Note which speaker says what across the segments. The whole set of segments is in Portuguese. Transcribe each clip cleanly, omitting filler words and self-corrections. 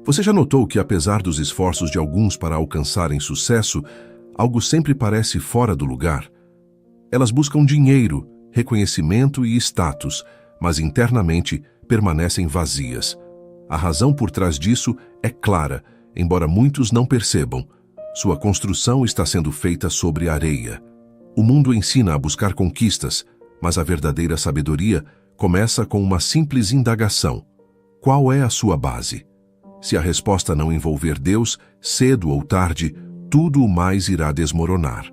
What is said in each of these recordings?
Speaker 1: Você já notou que, apesar dos esforços de alguns para alcançarem sucesso, algo sempre parece fora do lugar? Elas buscam dinheiro, reconhecimento e status, mas internamente permanecem vazias. A razão por trás disso é clara, embora muitos não percebam. Sua construção está sendo feita sobre areia. O mundo ensina a buscar conquistas, mas a verdadeira sabedoria começa com uma simples indagação: qual é a sua base? Se a resposta não envolver Deus, cedo ou tarde, tudo o mais irá desmoronar.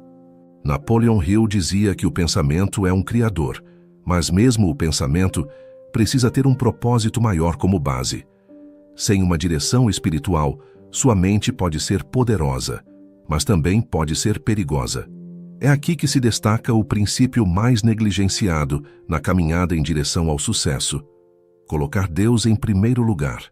Speaker 1: Napoleon Hill dizia que o pensamento é um criador, mas mesmo o pensamento precisa ter um propósito maior como base. Sem uma direção espiritual, sua mente pode ser poderosa, mas também pode ser perigosa. É aqui que se destaca o princípio mais negligenciado na caminhada em direção ao sucesso: colocar Deus em primeiro lugar.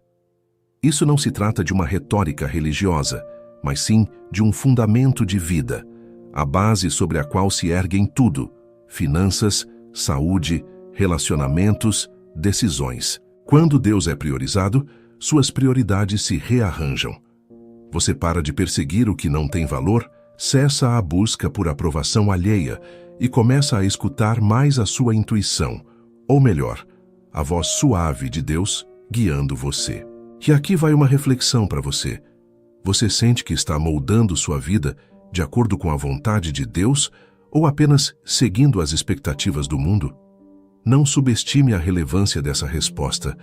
Speaker 1: Isso não se trata de uma retórica religiosa, mas sim de um fundamento de vida, a base sobre a qual se erguem tudo: finanças, saúde, relacionamentos, decisões. Quando Deus é priorizado, suas prioridades se rearranjam. Você para de perseguir o que não tem valor, cessa a busca por aprovação alheia e começa a escutar mais a sua intuição, ou melhor, a voz suave de Deus guiando você. E aqui vai uma reflexão para você. Você sente que está moldando sua vida de acordo com a vontade de Deus ou apenas seguindo as expectativas do mundo? Não subestime a relevância dessa resposta,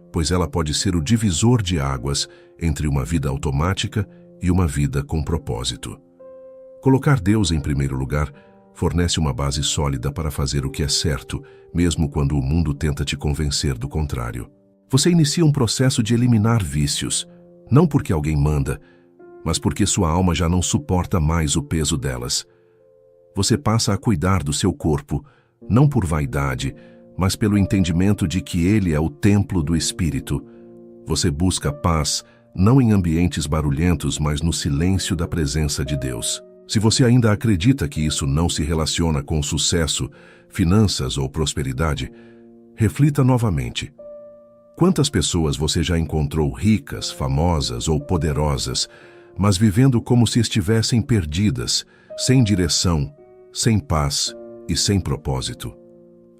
Speaker 1: pois ela pode ser o divisor de águas entre uma vida automática e uma vida com propósito. Colocar Deus em primeiro lugar fornece uma base sólida para fazer o que é certo, mesmo quando o mundo tenta te convencer do contrário. Você inicia um processo de eliminar vícios, não porque alguém manda, mas porque sua alma já não suporta mais o peso delas. Você passa a cuidar do seu corpo, não por vaidade, mas pelo entendimento de que ele é o templo do Espírito. Você busca paz, não em ambientes barulhentos, mas no silêncio da presença de Deus. Se você ainda acredita que isso não se relaciona com sucesso, finanças ou prosperidade, reflita novamente. Quantas pessoas você já encontrou ricas, famosas ou poderosas, mas vivendo como se estivessem perdidas, sem direção, sem paz e sem propósito?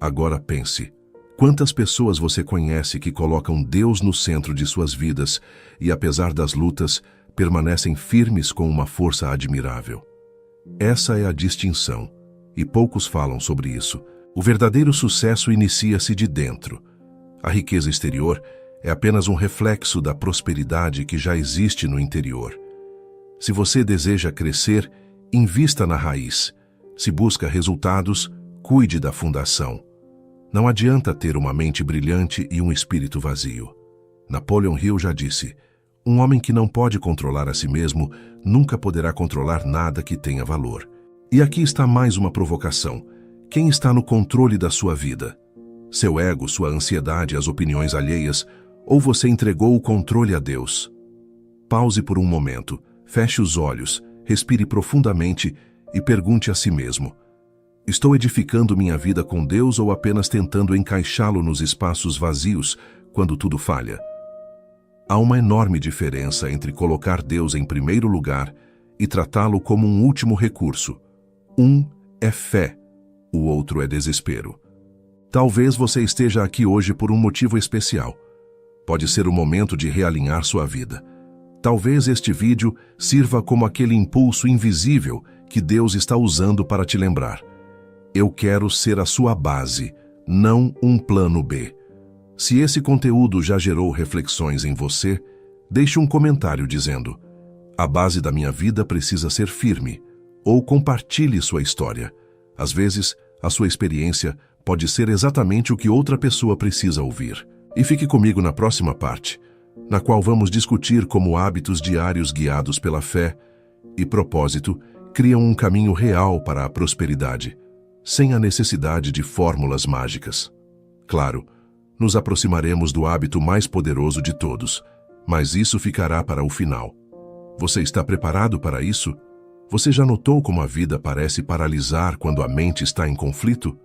Speaker 1: Agora pense, quantas pessoas você conhece que colocam Deus no centro de suas vidas e, apesar das lutas, permanecem firmes com uma força admirável? Essa é a distinção, e poucos falam sobre isso. O verdadeiro sucesso inicia-se de dentro. A riqueza exterior é apenas um reflexo da prosperidade que já existe no interior. Se você deseja crescer, invista na raiz. Se busca resultados, cuide da fundação. Não adianta ter uma mente brilhante e um espírito vazio. Napoleon Hill já disse: um homem que não pode controlar a si mesmo nunca poderá controlar nada que tenha valor. E aqui está mais uma provocação. Quem está no controle da sua vida? Seu ego, sua ansiedade, as opiniões alheias, ou você entregou o controle a Deus? Pause por um momento, feche os olhos, respire profundamente e pergunte a si mesmo: estou edificando minha vida com Deus ou apenas tentando encaixá-lo nos espaços vazios quando tudo falha? Há uma enorme diferença entre colocar Deus em primeiro lugar e tratá-lo como um último recurso. Um é fé, o outro é desespero. Talvez você esteja aqui hoje por um motivo especial. Pode ser o momento de realinhar sua vida. Talvez este vídeo sirva como aquele impulso invisível que Deus está usando para te lembrar: eu quero ser a sua base, não um plano B. Se esse conteúdo já gerou reflexões em você, deixe um comentário dizendo: a base da minha vida precisa ser firme, ou compartilhe sua história. Às vezes, a sua experiência pode ser exatamente o que outra pessoa precisa ouvir. E fique comigo na próxima parte, na qual vamos discutir como hábitos diários guiados pela fé e propósito criam um caminho real para a prosperidade, sem a necessidade de fórmulas mágicas. Claro, nos aproximaremos do hábito mais poderoso de todos, mas isso ficará para o final. Você está preparado para isso? Você já notou como a vida parece paralisar quando a mente está em conflito?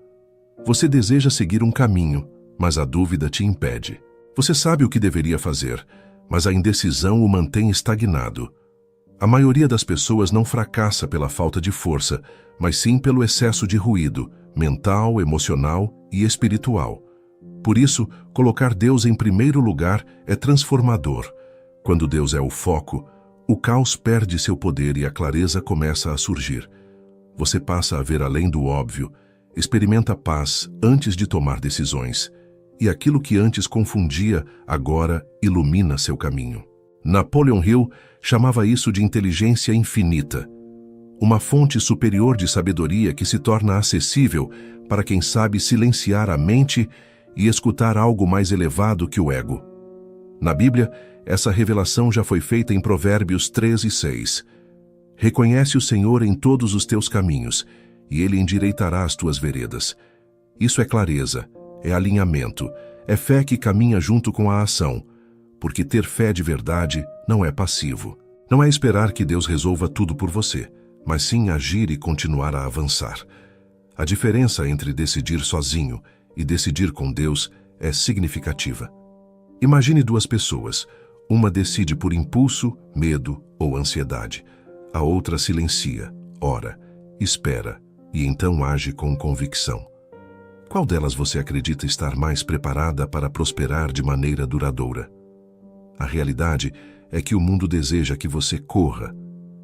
Speaker 1: Você deseja seguir um caminho, mas a dúvida te impede. Você sabe o que deveria fazer, mas a indecisão o mantém estagnado. A maioria das pessoas não fracassa pela falta de força, mas sim pelo excesso de ruído, mental, emocional e espiritual. Por isso, colocar Deus em primeiro lugar é transformador. Quando Deus é o foco, o caos perde seu poder e a clareza começa a surgir. Você passa a ver além do óbvio, experimenta paz antes de tomar decisões, e aquilo que antes confundia, agora ilumina seu caminho. Napoleon Hill chamava isso de inteligência infinita, uma fonte superior de sabedoria que se torna acessível para quem sabe silenciar a mente e escutar algo mais elevado que o ego. Na Bíblia, essa revelação já foi feita em Provérbios 13:6. Reconhece o Senhor em todos os teus caminhos, e Ele endireitará as tuas veredas. Isso é clareza, é alinhamento, é fé que caminha junto com a ação, porque ter fé de verdade não é passivo. Não é esperar que Deus resolva tudo por você, mas sim agir e continuar a avançar. A diferença entre decidir sozinho e decidir com Deus é significativa. Imagine duas pessoas. Uma decide por impulso, medo ou ansiedade. A outra silencia, ora, espera e então age com convicção. Qual delas você acredita estar mais preparada para prosperar de maneira duradoura? A realidade é que o mundo deseja que você corra,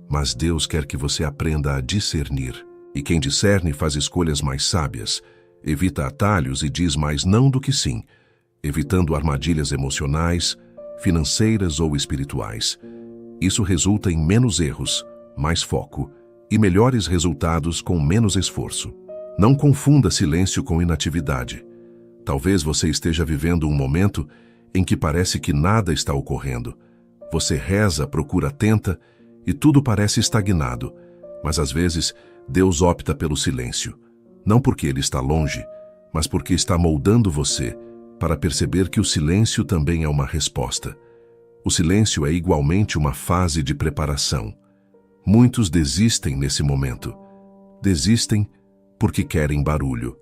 Speaker 1: mas Deus quer que você aprenda a discernir. E quem discerne faz escolhas mais sábias, evita atalhos e diz mais não do que sim, evitando armadilhas emocionais, financeiras ou espirituais. Isso resulta em menos erros, mais foco e melhores resultados com menos esforço. Não confunda silêncio com inatividade. Talvez você esteja vivendo um momento em que parece que nada está ocorrendo. Você reza, procura, tenta e tudo parece estagnado, mas às vezes Deus opta pelo silêncio. Não porque Ele está longe, mas porque está moldando você para perceber que o silêncio também é uma resposta. O silêncio é igualmente uma fase de preparação. Muitos desistem nesse momento. Desistem porque querem barulho.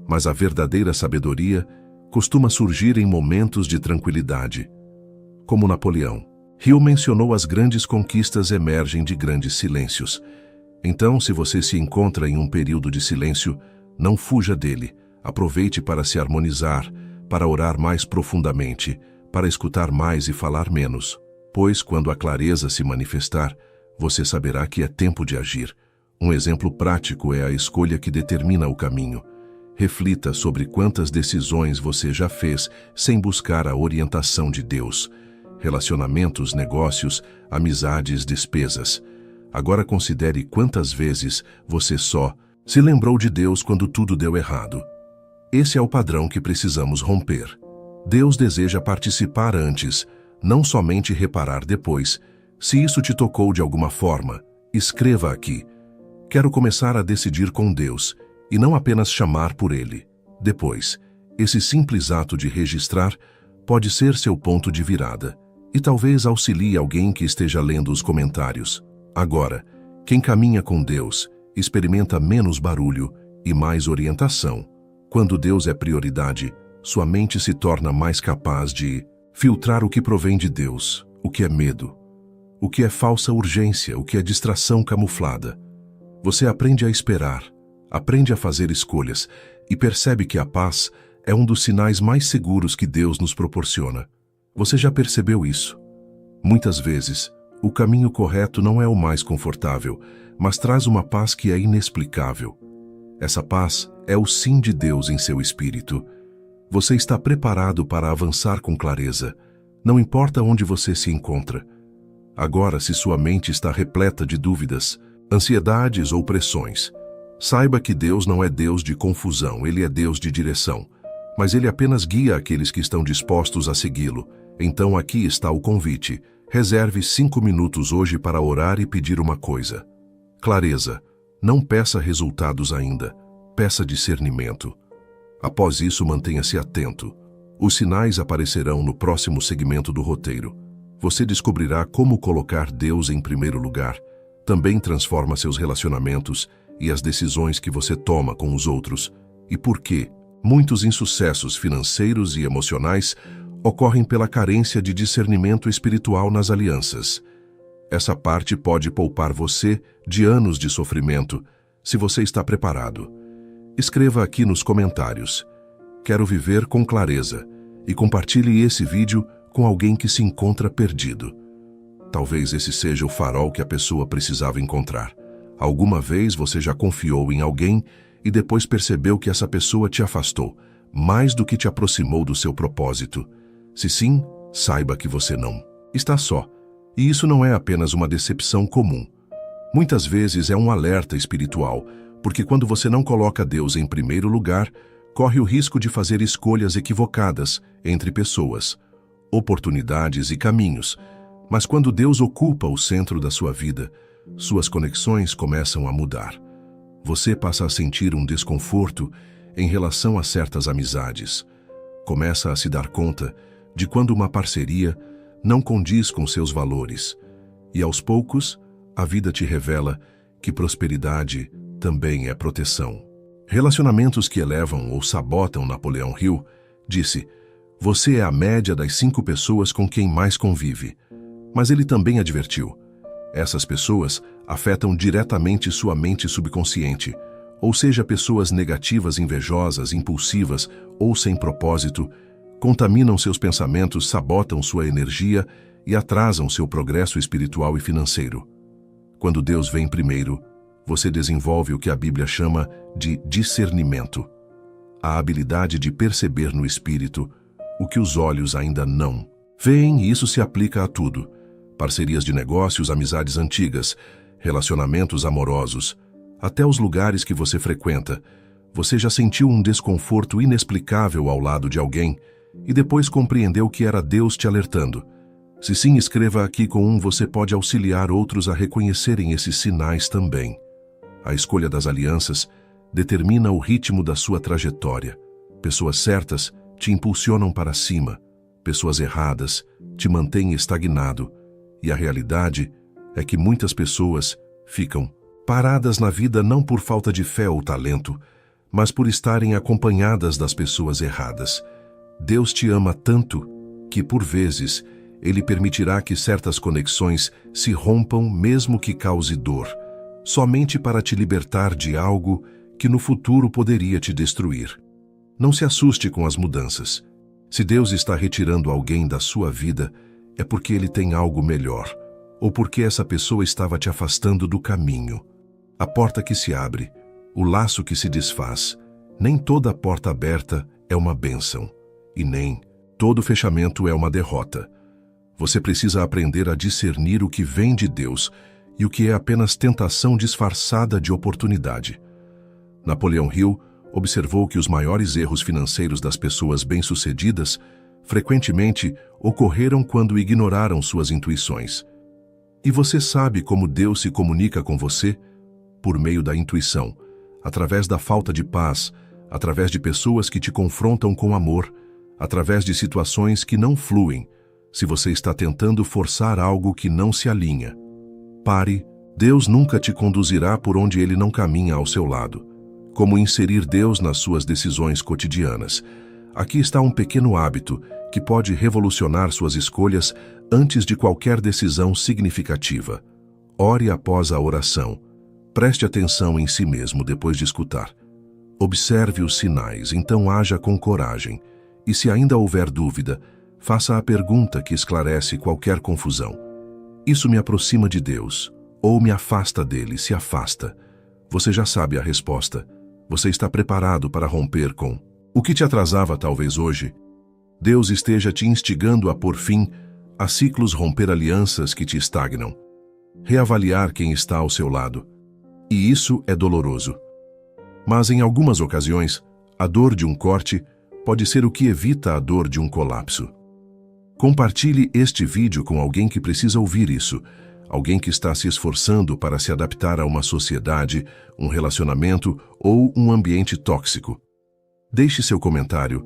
Speaker 1: Mas a verdadeira sabedoria costuma surgir em momentos de tranquilidade. Como Napoleão, Hill mencionou as grandes conquistas emergem de grandes silêncios. Então, se você se encontra em um período de silêncio, não fuja dele. Aproveite para se harmonizar, para orar mais profundamente, para escutar mais e falar menos. Pois, quando a clareza se manifestar, você saberá que é tempo de agir. Um exemplo prático é a escolha que determina o caminho. Reflita sobre quantas decisões você já fez sem buscar a orientação de Deus. Relacionamentos, negócios, amizades, despesas. Agora considere quantas vezes você só se lembrou de Deus quando tudo deu errado. Esse é o padrão que precisamos romper. Deus deseja participar antes, não somente reparar depois. Se isso te tocou de alguma forma, escreva aqui. Quero começar a decidir com Deus e não apenas chamar por Ele. Depois, esse simples ato de registrar pode ser seu ponto de virada e talvez auxilie alguém que esteja lendo os comentários. Agora, quem caminha com Deus experimenta menos barulho e mais orientação. Quando Deus é prioridade, sua mente se torna mais capaz de filtrar o que provém de Deus, o que é medo, o que é falsa urgência, o que é distração camuflada. Você aprende a esperar, aprende a fazer escolhas e percebe que a paz é um dos sinais mais seguros que Deus nos proporciona. Você já percebeu isso? Muitas vezes, o caminho correto não é o mais confortável, mas traz uma paz que é inexplicável. Essa paz é o sim de Deus em seu espírito. Você está preparado para avançar com clareza, não importa onde você se encontra. Agora, se sua mente está repleta de dúvidas, ansiedades ou pressões, saiba que Deus não é Deus de confusão, Ele é Deus de direção. Mas Ele apenas guia aqueles que estão dispostos a segui-lo. Então aqui está o convite. Reserve 5 minutos hoje para orar e pedir uma coisa. Clareza. Não peça resultados ainda. Peça discernimento. Após isso, mantenha-se atento. Os sinais aparecerão no próximo segmento do roteiro. Você descobrirá como colocar Deus em primeiro lugar. Também transforma seus relacionamentos e as decisões que você toma com os outros. E por quê? Muitos insucessos financeiros e emocionais ocorrem pela carência de discernimento espiritual nas alianças. Essa parte pode poupar você de anos de sofrimento, se você está preparado. Escreva aqui nos comentários: "Quero viver com clareza", e compartilhe esse vídeo com alguém que se encontra perdido. Talvez esse seja o farol que a pessoa precisava encontrar. Alguma vez você já confiou em alguém e depois percebeu que essa pessoa te afastou, mais do que te aproximou do seu propósito? Se sim, saiba que você não está só. E isso não é apenas uma decepção comum. Muitas vezes é um alerta espiritual, porque quando você não coloca Deus em primeiro lugar, corre o risco de fazer escolhas equivocadas entre pessoas, oportunidades e caminhos. Mas quando Deus ocupa o centro da sua vida, suas conexões começam a mudar. Você passa a sentir um desconforto em relação a certas amizades. Começa a se dar conta de quando uma parceria não condiz com seus valores. E aos poucos, a vida te revela que prosperidade também é proteção. Relacionamentos que elevam ou sabotam Napoleão Hill disse: "Você é a média das 5 pessoas com quem mais convive." Mas ele também advertiu: essas pessoas afetam diretamente sua mente subconsciente, ou seja, pessoas negativas, invejosas, impulsivas ou sem propósito, contaminam seus pensamentos, sabotam sua energia e atrasam seu progresso espiritual e financeiro. Quando Deus vem primeiro, você desenvolve o que a Bíblia chama de discernimento, a habilidade de perceber no espírito o que os olhos ainda não veem, e isso se aplica a tudo: parcerias de negócios, amizades antigas, relacionamentos amorosos, até os lugares que você frequenta. Você já sentiu um desconforto inexplicável ao lado de alguém e depois compreendeu que era Deus te alertando? Se sim, escreva aqui com você pode auxiliar outros a reconhecerem esses sinais também. A escolha das alianças determina o ritmo da sua trajetória. Pessoas certas te impulsionam para cima, pessoas erradas te mantêm estagnado. E a realidade é que muitas pessoas ficam paradas na vida não por falta de fé ou talento, mas por estarem acompanhadas das pessoas erradas. Deus te ama tanto que, por vezes, Ele permitirá que certas conexões se rompam, mesmo que cause dor, somente para te libertar de algo que no futuro poderia te destruir. Não se assuste com as mudanças. Se Deus está retirando alguém da sua vida, é porque Ele tem algo melhor, ou porque essa pessoa estava te afastando do caminho. A porta que se abre, o laço que se desfaz, nem toda porta aberta é uma bênção, e nem todo fechamento é uma derrota. Você precisa aprender a discernir o que vem de Deus e o que é apenas tentação disfarçada de oportunidade. Napoleão Hill observou que os maiores erros financeiros das pessoas bem-sucedidas frequentemente ocorreram quando ignoraram suas intuições. E você sabe como Deus se comunica com você? Por meio da intuição, através da falta de paz, através de pessoas que te confrontam com amor, através de situações que não fluem, se você está tentando forçar algo que não se alinha. Pare, Deus nunca te conduzirá por onde Ele não caminha ao seu lado. Como inserir Deus nas suas decisões cotidianas? Aqui está um pequeno hábito que pode revolucionar suas escolhas antes de qualquer decisão significativa. Ore após a oração. Preste atenção em si mesmo depois de escutar. Observe os sinais, então haja com coragem. E se ainda houver dúvida, faça a pergunta que esclarece qualquer confusão. Isso me aproxima de Deus, ou me afasta dele? Se afasta. Você já sabe a resposta. Você está preparado para romper com o que te atrasava talvez hoje? Deus esteja te instigando a pôr fim a ciclos, romper alianças que te estagnam. Reavaliar quem está ao seu lado. E isso é doloroso. Mas em algumas ocasiões, a dor de um corte pode ser o que evita a dor de um colapso. Compartilhe este vídeo com alguém que precisa ouvir isso, alguém que está se esforçando para se adaptar a uma sociedade, um relacionamento ou um ambiente tóxico. Deixe seu comentário.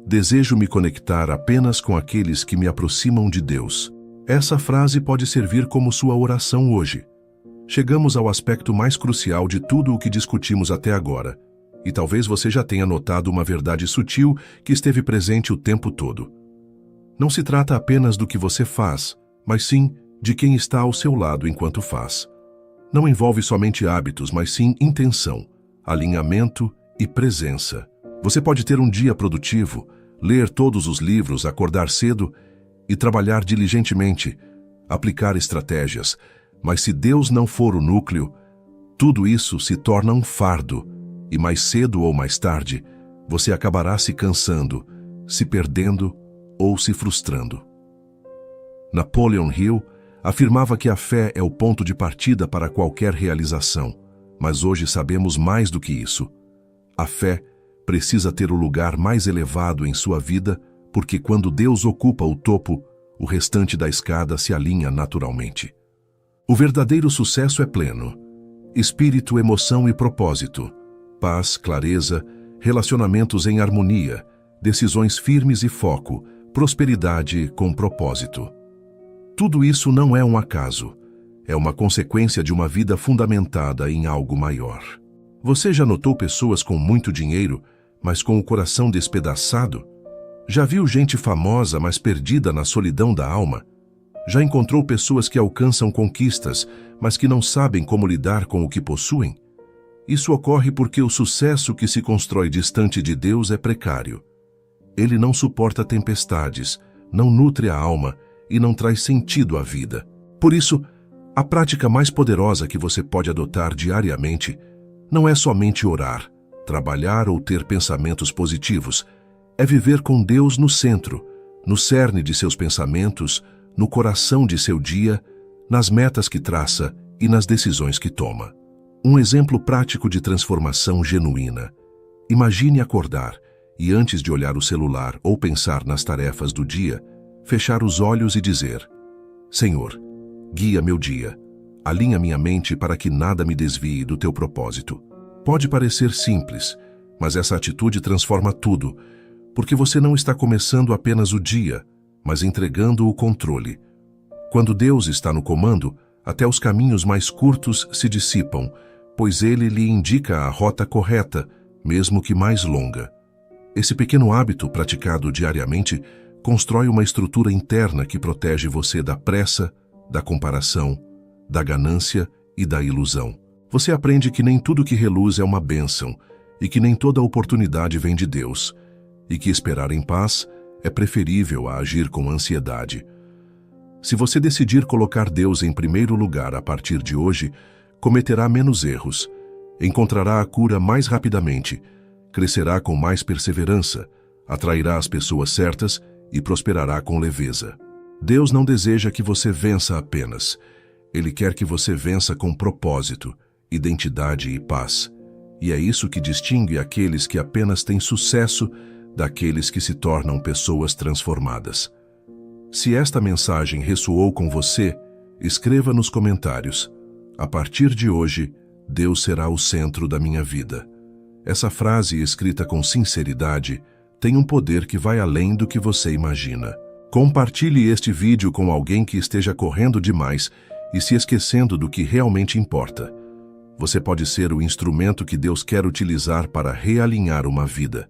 Speaker 1: Desejo me conectar apenas com aqueles que me aproximam de Deus. Essa frase pode servir como sua oração hoje. Chegamos ao aspecto mais crucial de tudo o que discutimos até agora. E talvez você já tenha notado uma verdade sutil que esteve presente o tempo todo. Não se trata apenas do que você faz, mas sim de quem está ao seu lado enquanto faz. Não envolve somente hábitos, mas sim intenção, alinhamento e presença. Você pode ter um dia produtivo, ler todos os livros, acordar cedo e trabalhar diligentemente, aplicar estratégias, mas se Deus não for o núcleo, tudo isso se torna um fardo e mais cedo ou mais tarde você acabará se cansando, se perdendo ou se frustrando. Napoleon Hill afirmava que a fé é o ponto de partida para qualquer realização, mas hoje sabemos mais do que isso. A fé precisa ter o lugar mais elevado em sua vida, porque quando Deus ocupa o topo, o restante da escada se alinha naturalmente. O verdadeiro sucesso é pleno. Espírito, emoção e propósito. Paz, clareza, relacionamentos em harmonia, decisões firmes e foco, prosperidade com propósito. Tudo isso não é um acaso. É uma consequência de uma vida fundamentada em algo maior. Você já notou pessoas com muito dinheiro, mas com o coração despedaçado? Já viu gente famosa, mas perdida na solidão da alma? Já encontrou pessoas que alcançam conquistas, mas que não sabem como lidar com o que possuem? Isso ocorre porque o sucesso que se constrói distante de Deus é precário. Ele não suporta tempestades, não nutre a alma e não traz sentido à vida. Por isso, a prática mais poderosa que você pode adotar diariamente não é somente orar, trabalhar ou ter pensamentos positivos. É viver com Deus no centro, no cerne de seus pensamentos, no coração de seu dia, nas metas que traça e nas decisões que toma. Um exemplo prático de transformação genuína. Imagine acordar e, antes de olhar o celular ou pensar nas tarefas do dia, fechar os olhos e dizer: Senhor, guia meu dia, alinha minha mente para que nada me desvie do teu propósito. Pode parecer simples, mas essa atitude transforma tudo, porque você não está começando apenas o dia, mas entregando o controle. Quando Deus está no comando, até os caminhos mais curtos se dissipam, pois Ele lhe indica a rota correta, mesmo que mais longa. Esse pequeno hábito praticado diariamente constrói uma estrutura interna que protege você da pressa, da comparação, da ganância e da ilusão. Você aprende que nem tudo que reluz é uma bênção e que nem toda oportunidade vem de Deus, e que esperar em paz é preferível a agir com ansiedade. Se você decidir colocar Deus em primeiro lugar a partir de hoje, cometerá menos erros, encontrará a cura mais rapidamente, crescerá com mais perseverança, atrairá as pessoas certas e prosperará com leveza. Deus não deseja que você vença apenas. Ele quer que você vença com propósito, identidade e paz. E é isso que distingue aqueles que apenas têm sucesso daqueles que se tornam pessoas transformadas. Se esta mensagem ressoou com você, escreva nos comentários: a partir de hoje, Deus será o centro da minha vida. Essa frase, escrita com sinceridade, tem um poder que vai além do que você imagina. Compartilhe este vídeo com alguém que esteja correndo demais e se esquecendo do que realmente importa. Você pode ser o instrumento que Deus quer utilizar para realinhar uma vida.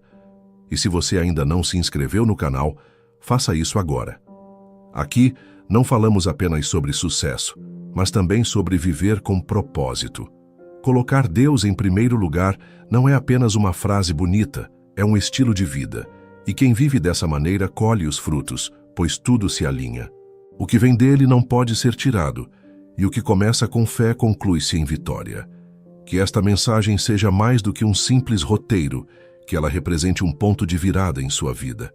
Speaker 1: E se você ainda não se inscreveu no canal, faça isso agora. Aqui não falamos apenas sobre sucesso, mas também sobre viver com propósito. Colocar Deus em primeiro lugar não é apenas uma frase bonita, é um estilo de vida. E quem vive dessa maneira colhe os frutos, pois tudo se alinha. O que vem dele não pode ser tirado, e o que começa com fé conclui-se em vitória. Que esta mensagem seja mais do que um simples roteiro, que ela represente um ponto de virada em sua vida.